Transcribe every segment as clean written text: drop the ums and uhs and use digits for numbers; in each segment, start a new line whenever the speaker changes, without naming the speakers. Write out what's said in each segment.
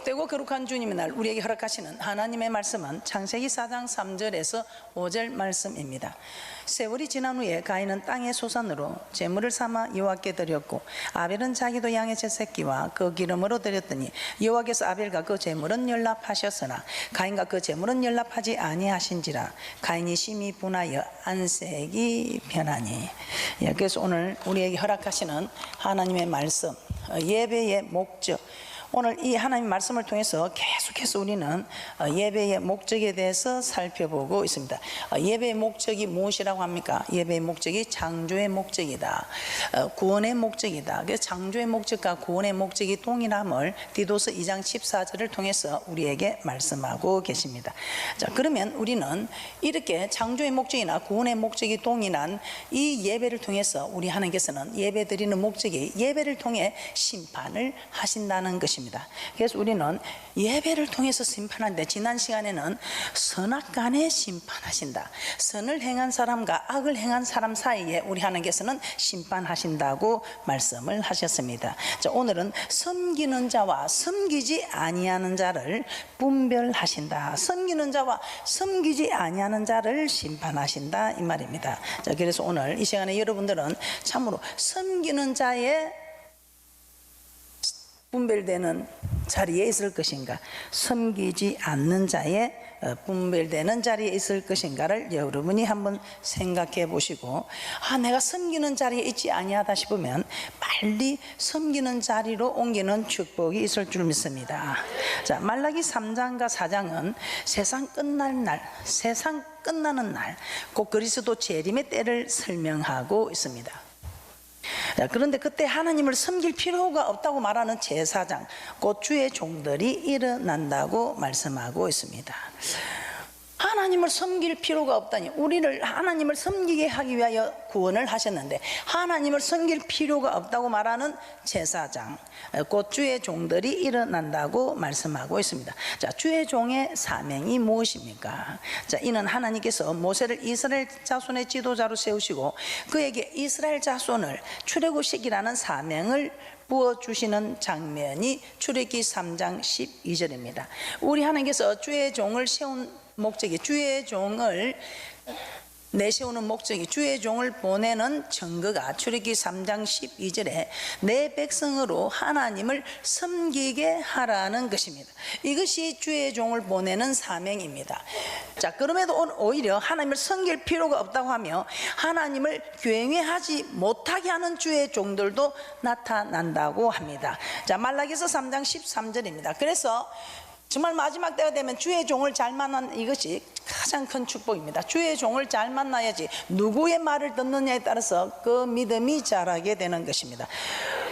복되고 거룩한 주님의 날 우리에게 허락하시는 하나님의 말씀은 창세기 4장 3절에서 5절 말씀입니다. 세월이 지난 후에 가인은 땅의 소산으로 제물을 삼아 여호와께 드렸고 아벨은 자기도 양의 제 새끼와 그 기름으로 드렸더니 여호와께서 아벨과 그 제물은 연락하셨으나 가인과 그 제물은 연락하지 아니하신지라 가인이 심히 분하여 안색이 변하니. 그래서 오늘 우리에게 허락하시는 하나님의 말씀, 예배의 목적, 오늘 이 하나님의 말씀을 통해서 계속해서 우리는 예배의 목적에 대해서 살펴보고 있습니다. 예배의 목적이 무엇이라고 합니까? 예배의 목적이 창조의 목적이다, 구원의 목적이다. 그래서 창조의 목적과 구원의 목적이 동일함을 디도서 2장 14절을 통해서 우리에게 말씀하고 계십니다. 자, 그러면 우리는 이렇게 창조의 목적이나 구원의 목적이 동일한 이 예배를 통해서 우리 하나님께서는 예배 드리는 목적이 예배를 통해 심판을 하신다는 것입니다. 그래서 우리는 예배를 통해서 심판하는데, 지난 시간에는 선악간에 심판하신다, 선을 행한 사람과 악을 행한 사람 사이에 우리 하나님께서는 심판하신다고 말씀을 하셨습니다. 자, 오늘은 섬기는 자와 섬기지 아니하는 자를 분별하신다, 섬기는 자와 섬기지 아니하는 자를 심판하신다, 이 말입니다. 자, 그래서 오늘 이 시간에 여러분들은 참으로 섬기는 자의 분별되는 자리에 있을 것인가, 섬기지 않는 자의 분별되는 자리에 있을 것인가를 여러분이 한번 생각해 보시고, 내가 섬기는 자리에 있지 아니하다 싶으면 빨리 섬기는 자리로 옮기는 축복이 있을 줄 믿습니다. 자, 말라기 3장과 4장은 세상 끝날 날, 세상 끝나는 날, 곧 그리스도 재림의 때를 설명하고 있습니다. 그런데 그때 하나님을 섬길 필요가 없다고 말하는 제사장, 곧 주의 종들이 일어난다고 말씀하고 있습니다. 하나님을 섬길 필요가 없다니, 우리를 하나님을 섬기게 하기 위하여 구원을 하셨는데 하나님을 섬길 필요가 없다고 말하는 제사장, 곧 주의 종들이 일어난다고 말씀하고 있습니다. 자, 주의 종의 사명이 무엇입니까? 자, 이는 하나님께서 모세를 이스라엘 자손의 지도자로 세우시고 그에게 이스라엘 자손을 출애굽시키라는 사명을 부어주시는 장면이 출애굽기 3장 12절입니다. 우리 하나님께서 주의 종을 세운 목적이, 주의 종을 내세우는 목적이, 주의 종을 보내는 증거가 출애굽기 3장 12절에 내 백성으로 하나님을 섬기게 하라는 것입니다. 이것이 주의 종을 보내는 사명입니다. 자, 그럼에도 오히려 하나님을 섬길 필요가 없다고 하며 하나님을 경외하지 못하게 하는 주의 종들도 나타난다고 합니다. 자, 말라기서 3장 13절입니다. 그래서 정말 마지막 때가 되면 주의 종을 잘 만나는 이것이 가장 큰 축복입니다. 주의 종을 잘 만나야지 누구의 말을 듣느냐에 따라서 그 믿음이 자라게 되는 것입니다.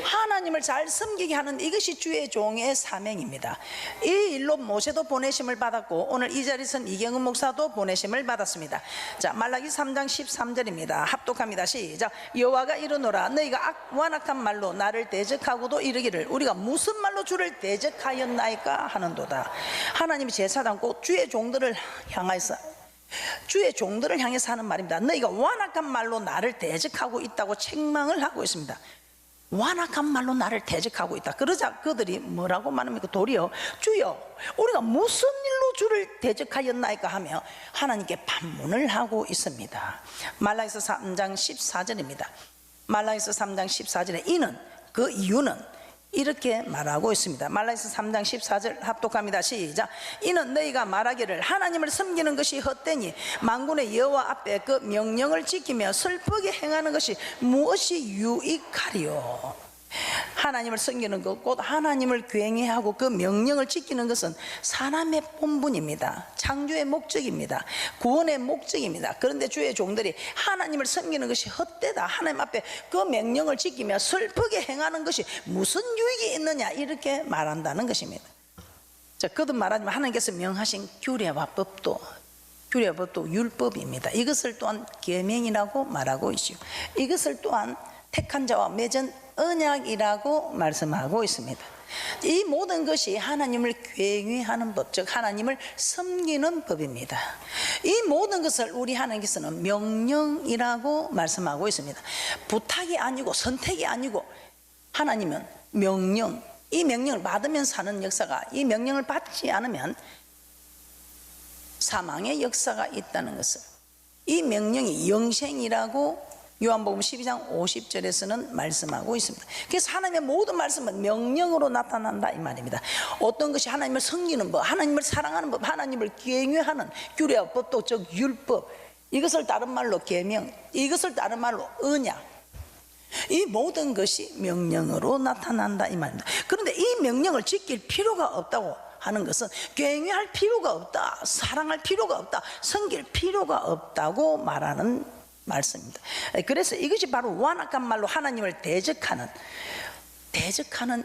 하나님을 잘 섬기게 하는 이것이 주의 종의 사명입니다. 이 일로 모세도 보내심을 받았고 오늘 이 자리에서는 이경은 목사도 보내심을 받았습니다. 자, 말라기 3장 13절입니다. 합독합니다. 시작. 여호와가 이르노라, 너희가 완악한 말로 나를 대적하고도 이르기를 우리가 무슨 말로 주를 대적하였나이까 하는도다. 하나님이 제사장 곧 주의 종들을 향해서, 주의 종들을 향해서 하는 말입니다. 너희가 완악한 말로 나를 대적하고 있다고 책망을 하고 있습니다. 완악한 말로 나를 대적하고 있다. 그러자 그들이 뭐라고 말합니까? 도리어 주여 우리가 무슨 일로 주를 대적하였나이까 하며 하나님께 반문을 하고 있습니다. 말라기서 3장 14절입니다. 말라기서 3장 14절에 이는, 그 이유는 이렇게 말하고 있습니다. 말라기서 3장 14절 합독합니다. 시작. 이는 너희가 말하기를 하나님을 섬기는 것이 헛되니 만군의 여호와 앞에 그 명령을 지키며 슬프게 행하는 것이 무엇이 유익하리요. 하나님을 섬기는 것, 곧 하나님을 경외하고 그 명령을 지키는 것은 사람의 본분입니다. 창조의 목적입니다. 구원의 목적입니다. 그런데 주의 종들이 하나님을 섬기는 것이 헛되다, 하나님 앞에 그 명령을 지키며 슬프게 행하는 것이 무슨 유익이 있느냐, 이렇게 말한다는 것입니다. 자, 거듭 말하자면 하나님께서 명하신 규례와 법도 율법입니다. 이것을 또한 계명이라고 말하고 있죠. 이것을 또한 택한 자와 맺은 언약이라고 말씀하고 있습니다. 이 모든 것이 하나님을 경외하는 법, 즉 하나님을 섬기는 법입니다. 이 모든 것을 우리 하나님께서는 명령이라고 말씀하고 있습니다. 부탁이 아니고 선택이 아니고 하나님은 명령, 이 명령을 받으면 사는 역사가, 이 명령을 받지 않으면 사망의 역사가 있다는 것을, 이 명령이 영생이라고 요한복음 12장 50절에서는 말씀하고 있습니다. 그래서 하나님의 모든 말씀은 명령으로 나타난다 이 말입니다. 어떤 것이 하나님을 섬기는 법, 하나님을 사랑하는 법, 하나님을 경외하는 규례와 법도 즉 율법, 이것을 다른 말로 계명, 이것을 다른 말로 언약, 이 모든 것이 명령으로 나타난다 이 말입니다. 그런데 이 명령을 지킬 필요가 없다고 하는 것은 경외할 필요가 없다, 사랑할 필요가 없다, 섬길 필요가 없다고 말하는 말씀입니다. 그래서 이것이 바로 완악한 말로 하나님을 대적하는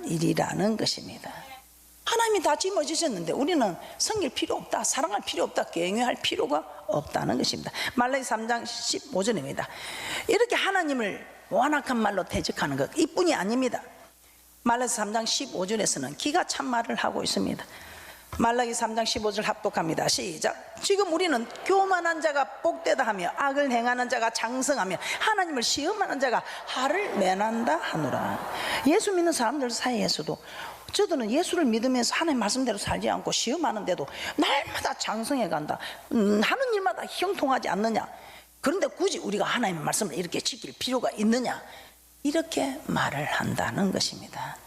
일이라는 것입니다. 하나님이 다 짊어지셨는데 우리는 섬길 필요 없다, 사랑할 필요 없다, 경외할 필요가 없다는 것입니다. 말라기 3장 15절입니다. 이렇게 하나님을 완악한 말로 대적하는 것 이뿐이 아닙니다. 말라기 3장 15절에서는 기가 찬 말을 하고 있습니다. 말라기 3장 15절 합독합니다. 시작. 지금 우리는 교만한 자가 복되다 하며 악을 행하는 자가 장성하며 하나님을 시험하는 자가 화를 면한다 하노라. 예수 믿는 사람들 사이에서도 저들은 예수를 믿으면서 하나님 말씀대로 살지 않고 시험하는데도 날마다 장성해 간다, 하는 일마다 형통하지 않느냐, 그런데 굳이 우리가 하나님의 말씀을 이렇게 지킬 필요가 있느냐, 이렇게 말을 한다는 것입니다.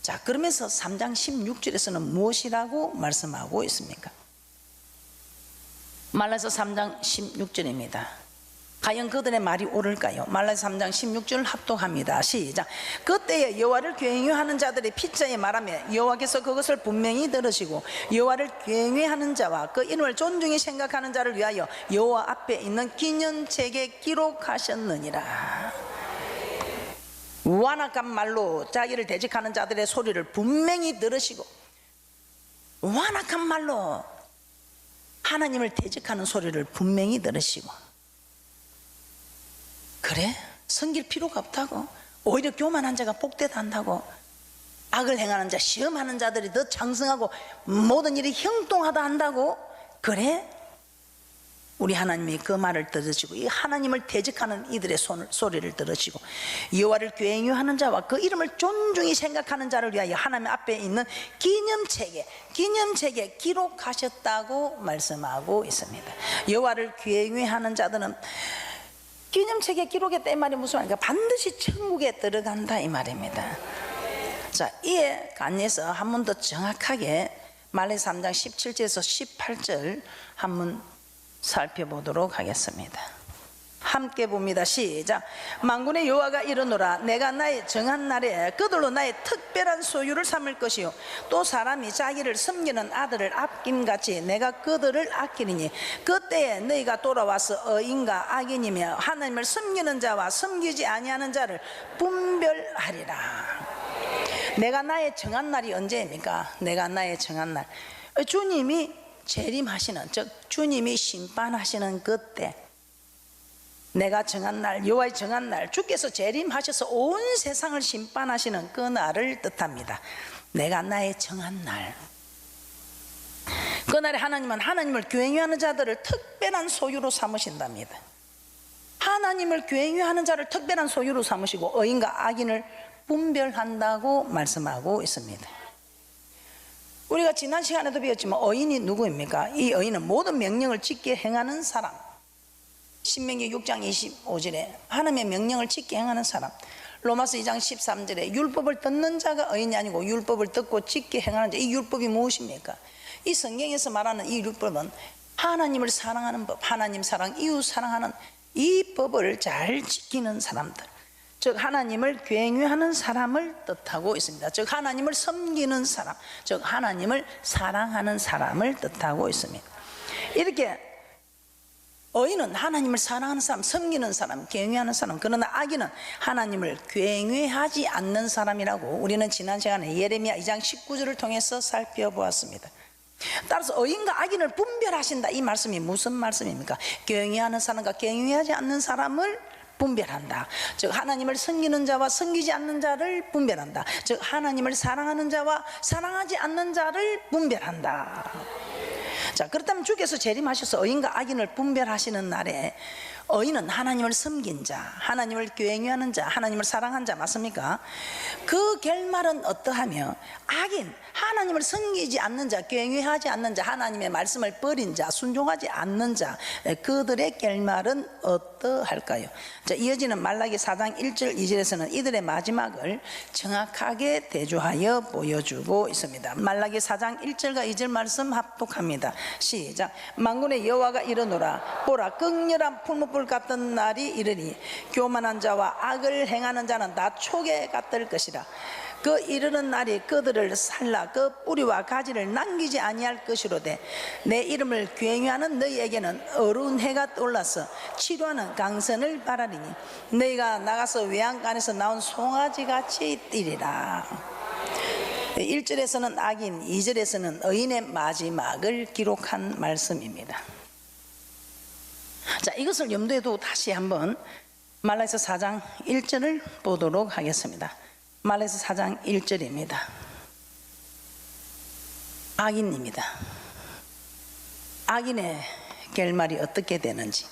자, 그러면서 3장 16절에서는 무엇이라고 말씀하고 있습니까? 말라기서 3장 16절입니다. 과연 그들의 말이 옳을까요? 말라기 3장 16절 합독합니다. 시작. 그때에 여호와를 경외하는 자들의 피자에 말하며 여호와께서 그것을 분명히 들으시고 여호와를 경외하는 자와 그 이름을 존중히 생각하는 자를 위하여 여호와 앞에 있는 기념책에 기록하셨느니라. 완악한 말로 자기를 대적하는 자들의 소리를 분명히 들으시고, 완악한 말로 하나님을 대적하는 소리를 분명히 들으시고, 그래? 섬길 필요가 없다고? 오히려 교만한 자가 복되다 한다고? 악을 행하는 자, 시험하는 자들이 더 장성하고 모든 일이 형통하다 한다고? 그래? 우리 하나님이 그 말을 들으시고 이 하나님을 대적하는 이들의 소리를 들으시고 여호와를 경외하는 자와 그 이름을 존중히 생각하는 자를 위하여 하나님 앞에 있는 기념책에 기록하셨다고 말씀하고 있습니다. 여호와를 경외하는 자들은 기념책에 기록했다 이 말이 무슨 말입니까? 반드시 천국에 들어간다 이 말입니다. 자, 이에 관해서 한 번 더 정확하게 말라기 3장 17절에서 18절 한번 살펴보도록 하겠습니다. 함께 봅니다. 시작. 만군의 여호와가 이르노라. 내가 나의 정한 날에 그들로 나의 특별한 소유를 삼을 것이요 또 사람이 자기를 섬기는 아들을 아낌같이 내가 그들을 아끼리니 그때에 너희가 돌아와서 의인과 악인이며 하나님을 섬기는 자와 섬기지 아니하는 자를 분별하리라. 내가 나의 정한 날이 언제입니까? 내가 나의 정한 날, 주님이 재림하시는, 즉 주님이 심판하시는 그때, 내가 정한 날, 여호와의 정한 날, 주께서 재림하셔서 온 세상을 심판하시는 그 날을 뜻합니다. 내가 나의 정한 날, 그날에 하나님은 하나님을 경외하는 자들을 특별한 소유로 삼으신답니다. 하나님을 경외하는 자를 특별한 소유로 삼으시고 의인과 악인을 분별한다고 말씀하고 있습니다. 우리가 지난 시간에도 배웠지만 의인이 누구입니까? 이 의인은 모든 명령을 지켜 행하는 사람. 신명기 6장 25절에 하나님의 명령을 지켜 행하는 사람. 로마서 2장 13절에 율법을 듣는 자가 의인이 아니고 율법을 듣고 지켜 행하는 자. 이 율법이 무엇입니까? 이 성경에서 말하는 이 율법은 하나님을 사랑하는 법, 하나님 사랑, 이웃 사랑하는 이 법을 잘 지키는 사람들, 즉 하나님을 경외하는 사람을 뜻하고 있습니다. 즉 하나님을 섬기는 사람, 즉 하나님을 사랑하는 사람을 뜻하고 있습니다. 이렇게 의인은 하나님을 사랑하는 사람, 섬기는 사람, 경외하는 사람. 그러나 악인은 하나님을 경외하지 않는 사람이라고 우리는 지난 시간에 예레미야 2장 19절을 통해서 살펴보았습니다. 따라서 의인과 악인을 분별하신다, 이 말씀이 무슨 말씀입니까? 경외하는 사람과 경외하지 않는 사람을 분별한다. 즉 하나님을 섬기는 자와 섬기지 않는 자를 분별한다. 즉 하나님을 사랑하는 자와 사랑하지 않는 자를 분별한다. 자, 그렇다면 주께서 재림하셔서 의인과 악인을 분별하시는 날에 의인은 하나님을 섬긴 자, 하나님을 경외하는 자, 하나님을 사랑한 자 맞습니까? 그 결말은 어떠하며 악인, 하나님을 섬기지 않는 자, 경외하지 않는 자, 하나님의 말씀을 버린 자, 순종하지 않는 자, 그들의 결말은 어떠할까요? 자, 이어지는 말라기 4장 1절 2절에서는 이들의 마지막을 정확하게 대조하여 보여주고 있습니다. 말라기 4장 1절과 2절 말씀 합독합니다. 시작. 만군의 여호와가 이르노라, 보라, 극렬한 풀무불 같은 날이 이르니 교만한 자와 악을 행하는 자는 다 촉에 같을 것이라. 그 이르는 날이 그들을 살라 그 뿌리와 가지를 남기지 아니할 것이로되 내 이름을 경외하는 너희에게는 어두운 해가 떠올라서 치료하는 강선을 바라리니 너희가 나가서 외양간에서 나온 송아지같이 뛰리라. 1절에서는 악인, 2절에서는 의인의 마지막을 기록한 말씀입니다. 자, 이것을 염두에 두고 다시 한번 말라기서 4장 1절을 보도록 하겠습니다. 말라기서 4장 1절입니다. 악인입니다. 악인의 결말이 어떻게 되는지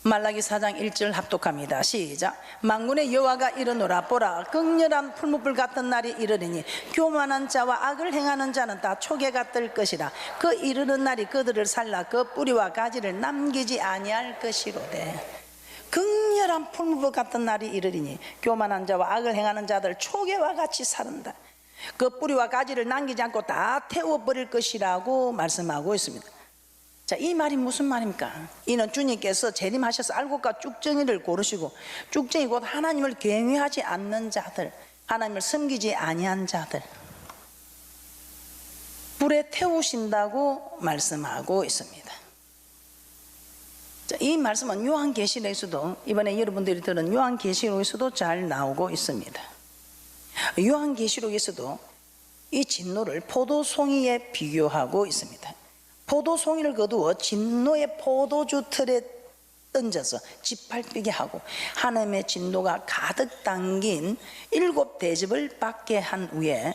말라기 4장 1절 합독합니다. 시작. 만군의 여호와가 이르노라, 보라, 극렬한 풀무불 같은 날이 이르리니 교만한 자와 악을 행하는 자는 다 촉에 같을 것이라. 그 이르는 날이 그들을 살라 그 뿌리와 가지를 남기지 아니할 것이로되. 극렬한 풀무불 같은 날이 이르리니 교만한 자와 악을 행하는 자들 촉에와 같이 사른다. 그 뿌리와 가지를 남기지 않고 다 태워버릴 것이라고 말씀하고 있습니다. 자, 이 말이 무슨 말입니까? 이는 주님께서 재림하셔서 알곡과 쭉정이를 고르시고, 쭉정이 곧 하나님을 경외하지 않는 자들, 하나님을 섬기지 아니한 자들 불에 태우신다고 말씀하고 있습니다. 자, 이 말씀은 요한계시록에서도, 이번에 여러분들이 들은 요한계시록에서도 잘 나오고 있습니다. 요한계시록에서도 이 진노를 포도송이에 비교하고 있습니다. 포도송이를 거두어 진노의 포도주 틀에 던져서 짓밟히게 하고 하나님의 진노가 가득 담긴 7대접을 받게 한 후에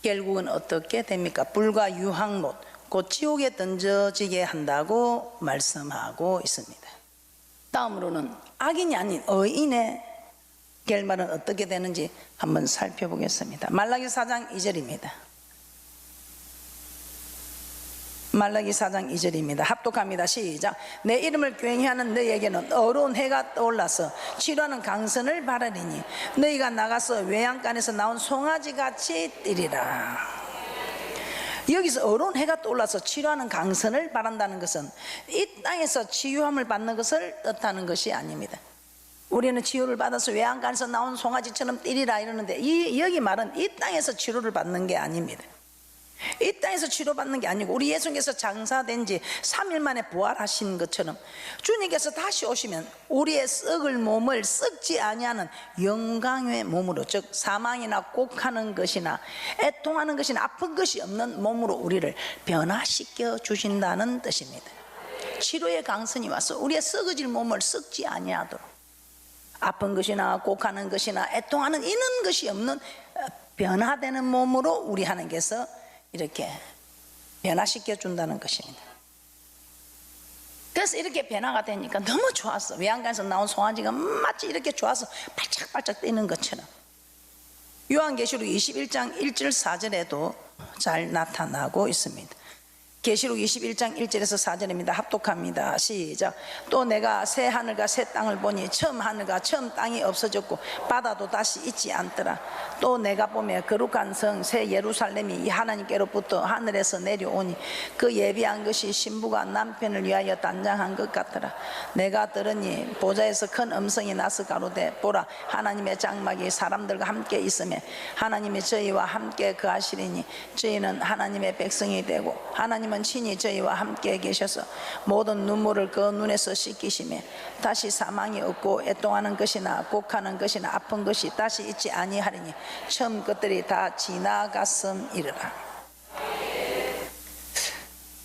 결국은 어떻게 됩니까? 불과 유황못, 곧 지옥에 던져지게 한다고 말씀하고 있습니다. 다음으로는 악인이 아닌 의인의 결말은 어떻게 되는지 한번 살펴보겠습니다. 말라기 4장 2절입니다. 말라기 4장 2절입니다. 합독합니다. 시작. 내 이름을 경외하는 너희에게는 어두운 해가 떠올라서 치료하는 강선을 바라리니 너희가 나가서 외양간에서 나온 송아지같이 뛰리라. 여기서 어두운 해가 떠올라서 치료하는 강선을 바란다는 것은 이 땅에서 치유함을 받는 것을 뜻하는 것이 아닙니다. 우리는 치유를 받아서 외양간에서 나온 송아지처럼 뛰리라 이러는데 여기 말은 이 땅에서 치료를 받는 게 아닙니다. 이 땅에서 치료받는 게 아니고 우리 예수님께서 장사된 지 3일 만에 부활하신 것처럼 주님께서 다시 오시면 우리의 썩을 몸을 썩지 아니하는 영광의 몸으로, 즉 사망이나 곡하는 것이나 애통하는 것이나 아픈 것이 없는 몸으로 우리를 변화시켜 주신다는 뜻입니다. 치료의 강선이 와서 우리의 썩어질 몸을 썩지 아니하도록 아픈 것이나 곡하는 것이나 애통하는 이런 것이 없는 변화되는 몸으로 우리 하나님께서 이렇게 변화시켜 준다는 것입니다. 그래서 이렇게 변화가 되니까 너무 좋았어. 외양간에서 나온 송아지가 마치 이렇게 좋아서 발짝발짝 뛰는 것처럼. 요한계시록 21장 1절 4절에도 잘 나타나고 있습니다. 계시록 21장 1절에서 4절입니다. 합독합니다. 시작. 또 내가 새 하늘과 새 땅을 보니 처음 하늘과 처음 땅이 없어졌고 바다도 다시 있지 않더라. 또 내가 보며 거룩한 성 새 예루살렘이 이 하나님께로부터 하늘에서 내려오니 그 예비한 것이 신부가 남편을 위하여 단장한 것 같더라. 내가 들으니 보좌에서 큰 음성이 나서 가로되 보라, 하나님의 장막이 사람들과 함께 있으며 하나님이 저희와 함께 거하시리니 저희는 하나님의 백성이 되고 하나님은 친히 저희와 함께 계셔서 모든 눈물을 그 눈에서 씻기시며 다시 사망이 없고 애통하는 것이나 곡하는 것이나 아픈 것이 다시 있지 아니하리니 처음 것들이 다 지나갔음이르라.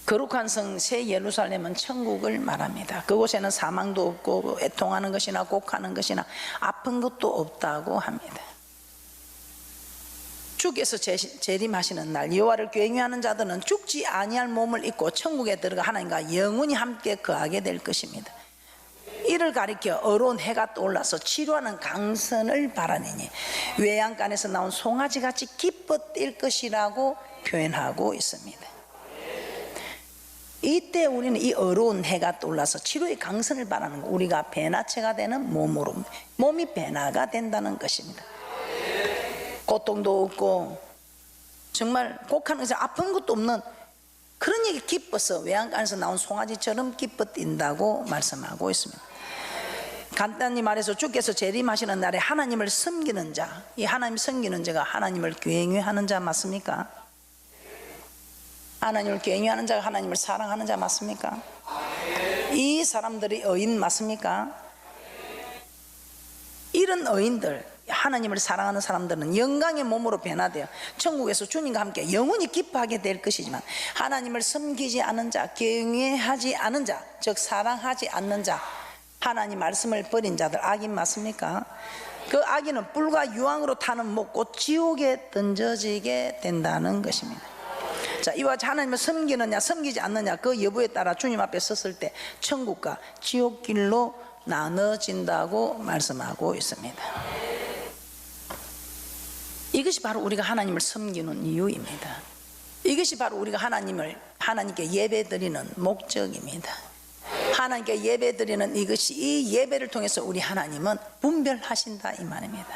거룩한 성 새 예루살렘은 천국을 말합니다. 그곳에는 사망도 없고 애통하는 것이나 곡하는 것이나 아픈 것도 없다고 합니다. 주께서 재림하시는 날 여호와를 경외하는 자들은 죽지 아니할 몸을 입고 천국에 들어가 하나님과 영원히 함께 거하게 될 것입니다. 이를 가리켜 어두운 해가 떠올라서 치료하는 강선을 바라느니 외양간에서 나온 송아지같이 기뻐 뛸 것이라고 표현하고 있습니다. 이때 우리는 이 어두운 해가 떠올라서 치료의 강선을 바라는 거, 우리가 배나체가 되는 몸으로, 몸이 배나가 된다는 것입니다. 고통도 없고 정말 곡하는 것이 아픈 것도 없는 그런 얘기, 기뻐서 외양간에서 나온 송아지처럼 기뻐 뛴다고 말씀하고 있습니다. 간단히 말해서 주께서 재림하시는 날에 하나님을 섬기는 자, 이 하나님 섬기는 자가 하나님을 경외하는 자 맞습니까? 하나님을 경외하는 자가 하나님을 사랑하는 자 맞습니까? 이 사람들이 의인 맞습니까? 이런 의인들, 하나님을 사랑하는 사람들은 영광의 몸으로 변화되어 천국에서 주님과 함께 영원히 기뻐하게 될 것이지만, 하나님을 섬기지 않은 자, 경외하지 않은 자, 즉 사랑하지 않는 자, 하나님 말씀을 버린 자들, 악인 맞습니까? 그 악인은 뿔과 유황으로 타는 목곧 지옥에 던져지게 된다는 것입니다. 자, 이와 같이 하나님을 섬기느냐 섬기지 않느냐 그 여부에 따라 주님 앞에 섰을 때 천국과 지옥길로 나눠진다고 말씀하고 있습니다. 이것이 바로 우리가 하나님을 섬기는 이유입니다. 이것이 바로 우리가 하나님께 예배드리는 목적입니다. 하나님께 예배드리는 이것이, 이 예배를 통해서 우리 하나님은 분별하신다 이 말입니다.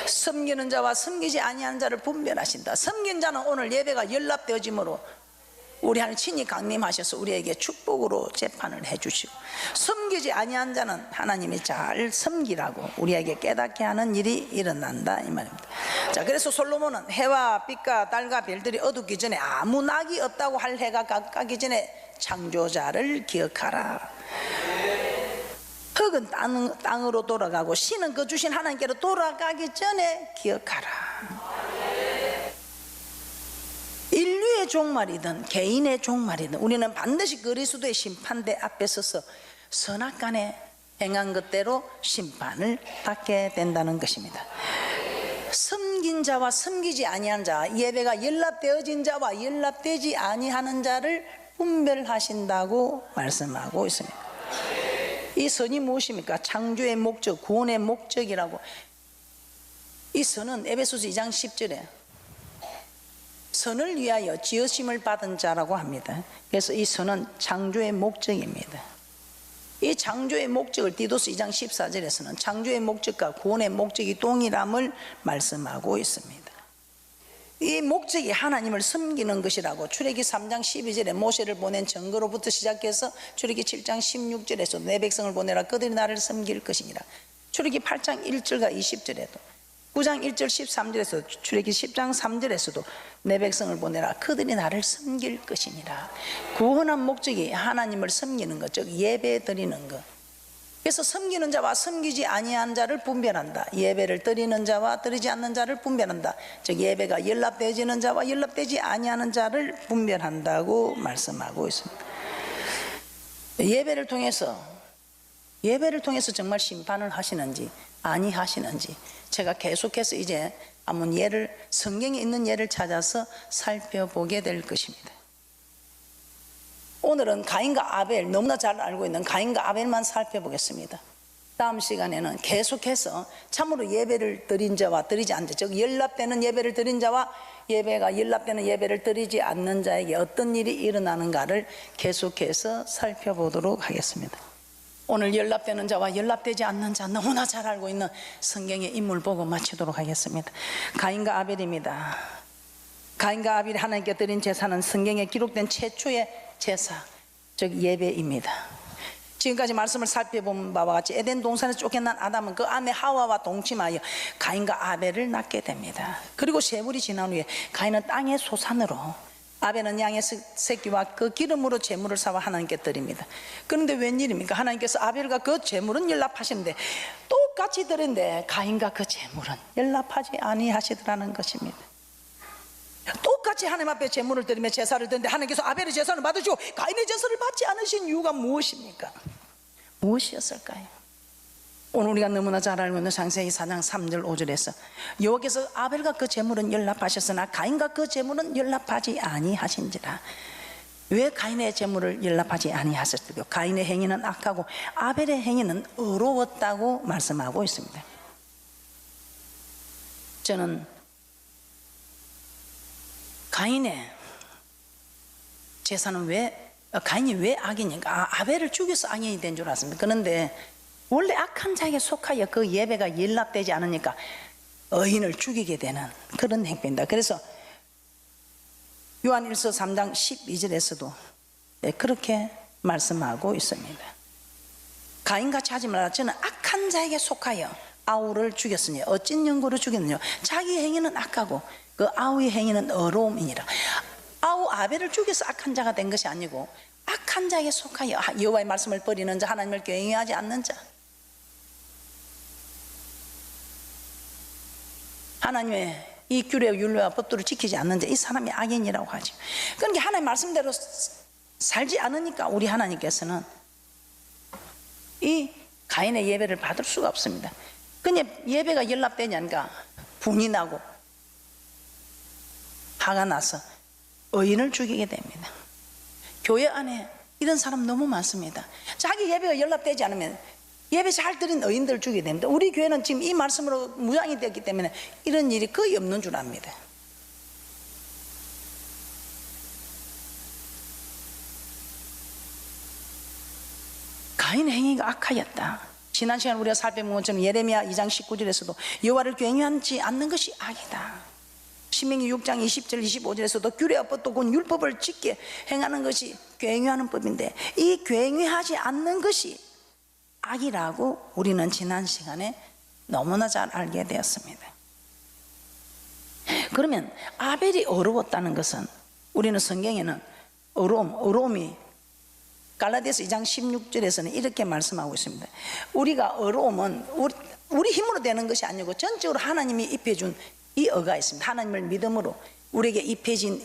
섬기는 자와 섬기지 아니하는 자를 분별하신다. 섬긴 자는 오늘 예배가 연락되어짐으로 우리 하나님 친히 강림하셔서 우리에게 축복으로 재판을 해주시고, 섬기지 아니한 자는 하나님이 잘 섬기라고 우리에게 깨닫게 하는 일이 일어난다 이 말입니다. 자, 그래서 솔로몬은 해와 빛과 달과 별들이 어둡기 전에, 아무 낙이 없다고 할 해가 가기 전에 창조자를 기억하라. 흙은 땅으로 돌아가고 신은 그 주신 하나님께로 돌아가기 전에 기억하라. 인류의 종말이든 개인의 종말이든 우리는 반드시 그리스도의 심판대 앞에 서서 선악간에 행한 것대로 심판을 받게 된다는 것입니다. 섬긴 자와 섬기지 아니한 자, 예배가 연락되어진 자와 연락되지 아니하는 자를 분별하신다고 말씀하고 있습니다. 이 선이 무엇입니까? 창조의 목적, 구원의 목적이라고. 이 선은 에베소서 2장 10절에 선을 위하여 지으심을 받은 자라고 합니다. 그래서 이 선은 창조의 목적입니다. 이 창조의 목적을 디도스 2장 14절에서는 창조의 목적과 구원의 목적이 동일함을 말씀하고 있습니다. 이 목적이 하나님을 섬기는 것이라고 출애기 3장 12절에 모세를 보낸 증거로부터 시작해서 출애기 7장 16절에서 내 백성을 보내라 그들이 나를 섬길 것이니라. 출애기 8장 1절과 20절에도, 9장 1절 13절에서 출애기 10장 3절에서도 내 백성을 보내라 그들이 나를 섬길 것이니라. 구원한 목적이 하나님을 섬기는 것, 즉 예배 드리는 것. 그래서 섬기는 자와 섬기지 아니한 자를 분별한다. 예배를 드리는 자와 드리지 않는 자를 분별한다. 즉 예배가 연락되어지는 자와 연락되지 아니하는 자를 분별한다고 말씀하고 있습니다. 예배를 통해서 정말 심판을 하시는지 아니하시는지 제가 계속해서 이제 한번 성경에 있는 예를 찾아서 살펴보게 될 것입니다. 오늘은 가인과 아벨, 너무나 잘 알고 있는 가인과 아벨만 살펴보겠습니다. 다음 시간에는 계속해서 참으로 예배를 드린 자와 드리지 않는 자, 즉 연락되는 예배를 드린 자와 예배가 연락되는 예배를 드리지 않는 자에게 어떤 일이 일어나는가를 계속해서 살펴보도록 하겠습니다. 오늘 연락되는 자와 연락되지 않는 자, 너무나 잘 알고 있는 성경의 인물 보고 마치도록 하겠습니다. 가인과 아벨입니다. 가인과 아벨이 하나님께 드린 제사는 성경에 기록된 최초의 제사, 즉 예배입니다. 지금까지 말씀을 살펴본 바와 같이 에덴 동산에서 쫓겨난 아담은 그 아내 하와와 동침하여 가인과 아벨을 낳게 됩니다. 그리고 세월이 지난 후에 가인은 땅의 소산으로, 아벨은 양의 새끼와 그 기름으로 제물을 사와 하나님께 드립니다. 그런데 웬일입니까? 하나님께서 아벨과 그 제물은 연락하시는데 똑같이 드는데 가인과 그 제물은 연락하지 아니하시더라는 것입니다. 똑같이 하나님 앞에 제물을 드리며 제사를 드리는데 하나님께서 아벨의 제사를 받으시고 가인의 제사를 받지 않으신 이유가 무엇입니까? 무엇이었을까요? 오늘 우리가 너무나 잘 알고 있는 창세기 4장 3절 5절에서 여호와께서 아벨과 그 제물은 연락하셨으나 가인과 그 제물은 연락하지 아니하신지라. 왜 가인의 제물을 연락하지 아니하셨을까요? 가인의 행위는 악하고 아벨의 행위는 의로웠다고 말씀하고 있습니다. 저는 가인의 제사는 가인이 왜 악이니까 아벨을 죽여서 악인이 된 줄 알았습니다. 그런데 원래 악한 자에게 속하여 그 예배가 연락되지 않으니까 의인을 죽이게 되는 그런 행위입니다. 그래서 요한일서 3장 12절에서도 그렇게 말씀하고 있습니다. 가인같이 하지 말라. 저는 악한 자에게 속하여 아우를 죽였으니 어찐 연고로 죽였느냐. 자기 행위는 악하고 그 아우의 행위는 의로움이니라. 아우 아벨을 죽여서 악한 자가 된 것이 아니고 악한 자에게 속하여 여호와의 말씀을 버리는 자, 하나님을 경외하지 않는 자, 하나님의 이 규례와 율례와 법도를 지키지 않는 자, 이 사람이 악인이라고 하죠. 그러니까 하나님 말씀대로 살지 않으니까 우리 하나님께서는 이 가인의 예배를 받을 수가 없습니다. 그냥 예배가 연락되냐니까 분이 나고 화가 나서 의인을 죽이게 됩니다. 교회 안에 이런 사람 너무 많습니다. 자기 예배가 연락되지 않으면 예배 잘 드린 의인들 죽이게 됩니다. 우리 교회는 지금 이 말씀으로 무장이 되었기 때문에 이런 일이 거의 없는 줄 압니다. 가인의 행위가 악하였다. 지난 시간 우리가 살펴본 것처럼 예레미야 2장 19절에서도 여호와를 경외하지 않는 것이 악이다. 신명기 6장 20절 25절에서도 규례와 법도 곧 율법을 지켜 행하는 것이 경외하는 법인데 이 경외하지 않는 것이 악이라고 우리는 지난 시간에 너무나 잘 알게 되었습니다. 그러면 아벨이 어려웠다는 것은 우리는 성경에는 어려움이 갈라디아서 2장 16절에서는 이렇게 말씀하고 있습니다. 우리가 어려움은 우리 힘으로 되는 것이 아니고 전적으로 하나님이 입혀준 이 어가 있습니다. 하나님을 믿음으로 우리에게 입혀진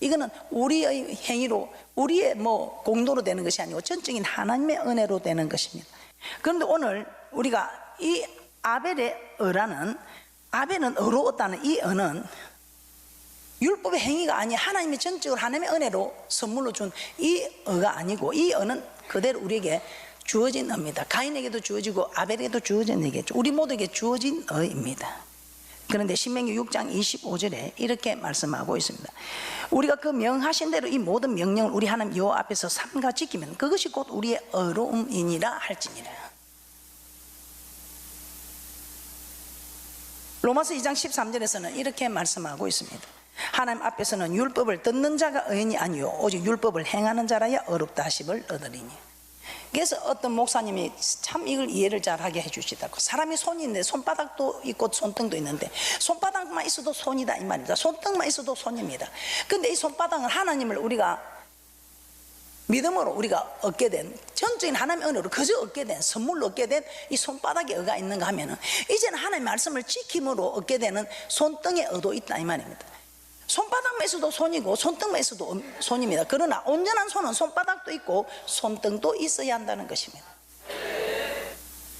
이거는 우리의 행위로 우리의 공로로 되는 것이 아니고 전적인 하나님의 은혜로 되는 것입니다. 그런데 오늘 우리가 이 아벨의 아벨은 어려웠다는 이 어는 율법의 행위가 아니 하나님이 전적으로 하나님의 은혜로 선물로 준 이 어가 아니고 이 어는 그대로 우리에게 주어진 어입니다. 가인에게도 주어지고 아벨에게도 주어진 어겠죠. 우리 모두에게 주어진 어입니다. 그런데 신명기 6장 25절에 이렇게 말씀하고 있습니다. 우리가 그 명하신 대로 이 모든 명령을 우리 하나님 여호와 앞에서 삼가 지키면 그것이 곧 우리의 의로움이니라 할지니라. 로마서 2장 13절에서는 이렇게 말씀하고 있습니다. 하나님 앞에서는 율법을 듣는 자가 의인이 아니요 오직 율법을 행하는 자라야 의롭다 하심을 얻으리니. 그래서 어떤 목사님이 참 이걸 이해를 잘하게 해주시더라고. 사람이 손이 있는데 손바닥도 있고 손등도 있는데 손바닥만 있어도 손이다 이 말입니다. 손등만 있어도 손입니다. 근데 이 손바닥은 하나님을 우리가 믿음으로 우리가 얻게 된 전적인 하나님의 은혜로 그저 얻게 된 선물로 얻게 된 이 손바닥에 의가 있는가 하면은 이제는 하나님의 말씀을 지킴으로 얻게 되는 손등에 의도 있다 이 말입니다. 손바닥만 있어도 손이고 손등만 있어도 손입니다. 그러나 온전한 손은 손바닥도 있고 손등도 있어야 한다는 것입니다.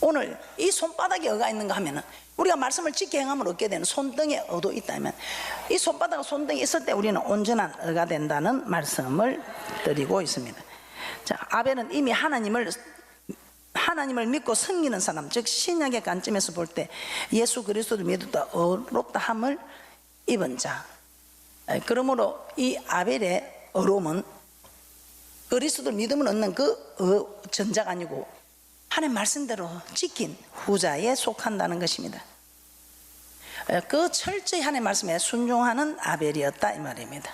오늘 이 손바닥에 의가 있는가 하면은 우리가 말씀을 지켜 행함을 얻게 되는 손등에 의도 있다면 이 손바닥과 손등이 있을 때 우리는 온전한 의가 된다는 말씀을 드리고 있습니다. 자, 아벨은 이미 하나님을 믿고 섬기는 사람, 즉 신약의 관점에서 볼 때 예수 그리스도를 믿었다 의롭다 함을 입은 자. 그러므로 이 아벨의 어려움은 그리스도를 믿음을 얻는 그 전자가 아니고 하나님 말씀대로 지킨 후자에 속한다는 것입니다. 그 철저히 하나님 말씀에 순종하는 아벨이었다 이 말입니다.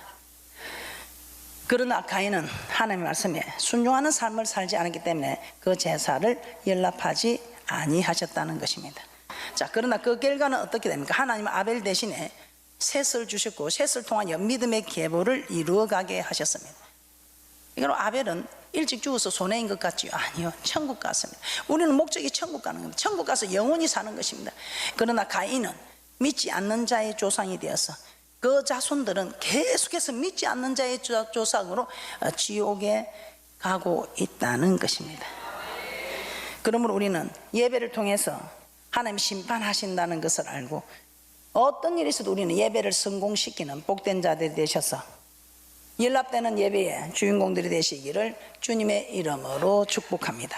그러나 가인은 하나님 말씀에 순종하는 삶을 살지 않았기 때문에 그 제사를 연락하지 아니하셨다는 것입니다. 자, 그러나 그 결과는 어떻게 됩니까? 하나님은 아벨 대신에 셋을 주셨고 셋을 통하여 믿음의 계보를 이루어가게 하셨습니다. 이거로 아벨은 일찍 죽어서 손해인 것 같지요? 아니요, 천국 갔습니다. 우리는 목적이 천국 가는 겁니다. 천국 가서 영원히 사는 것입니다. 그러나 가인은 믿지 않는 자의 조상이 되어서 그 자손들은 계속해서 믿지 않는 자의 조상으로 지옥에 가고 있다는 것입니다. 그러므로 우리는 예배를 통해서 하나님 심판하신다는 것을 알고 어떤 일이 있어도 우리는 예배를 성공시키는 복된 자들이 되셔서 연락되는 예배의 주인공들이 되시기를 주님의 이름으로 축복합니다.